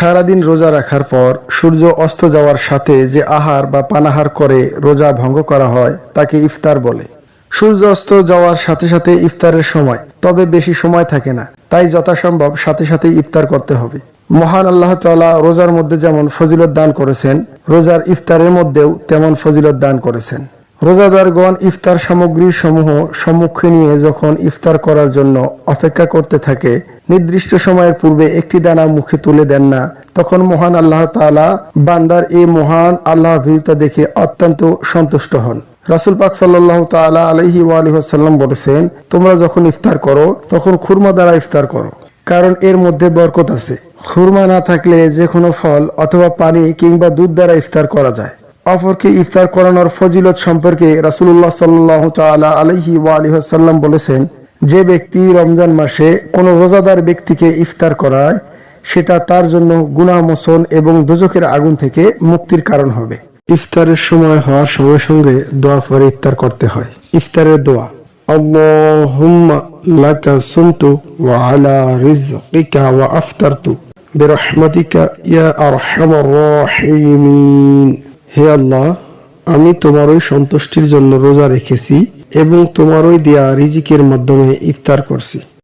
সারাদিন রোজা রাখার পর সূর্য অস্ত যাওয়ার সাথে যে আহার বা পানাহার করে রোজা ভঙ্গ করা হয় তাকে ইফতার বলে। সূর্য অস্ত যাওয়ার সাথে সাথে ইফতারের সময়, তবে বেশি সময় থাকে না, তাই যথাসম্ভব সাথে সাথে ইফতার করতে হবে। মহান আল্লাহ তাআলা রোজার মধ্যে যেমন ফজিলত দান করেছেন, রোজার ইফতারের মধ্যেও তেমন ফজিলত দান করেছেন। রোজাদারগণ ইফতার সামগ্রী সমূহ সম্মুখে নিয়ে যখন ইফতার করার জন্য অপেক্ষা করতে থাকে, নির্দিষ্ট সময়ের পূর্বে একটি দানা মুখে তুলে দেন না, তখন মহান আল্লাহ তাআলা বান্দার এই মহান আল্লাহ ভীরতা দেখে অত্যন্ত সন্তুষ্ট হন। রাসূল পাক সাল্লাল্লাহু তাআলা আলাইহি ওয়া আলিহি ওয়াসাল্লাম বলেছেন, তোমরা যখন ইফতার করো তখন খুরমা দ্বারা ইফতার করো, কারণ এর মধ্যে বরকত আছে। খুরমা না থাকলে যে কোনো ফল অথবা পানি কিংবা দুধ দ্বারা ইফতার করা যায়। অপরকে ইফতার করানোর ফজিলত সম্পর্কে রাসূলুল্লাহ সাল্লাল্লাহু তাআলা আলাইহি ওয়া আলিহি ওয়াসাল্লাম বলেছেন, যে ব্যক্তি রমজান মাসে কোনো রোজাদার ব্যক্তিকে ইফতার করায়, সেটা তার জন্য গুনাহ মোচন এবং দোজখের আগুন থেকে মুক্তির কারণ হবে। ইফতারের সময় হওয়ার সঙ্গে সঙ্গে দোয়া পড়ে ইফতার করতে হয়। ইফতারের দোয়া: আল্লাহুম্মা লাকা সুমতু ওয়া আলা রিজকিকা ওয়া আফতারতু বিরহমাতিকা ইয়া আরহামার রাহিমিন। হে আল্লাহ, আমি তোমারই সন্তুষ্টির জন্য রোজা রেখেছি এবং তোমারই দেয়া রিজিকের মাধ্যমে ইফতার করছি।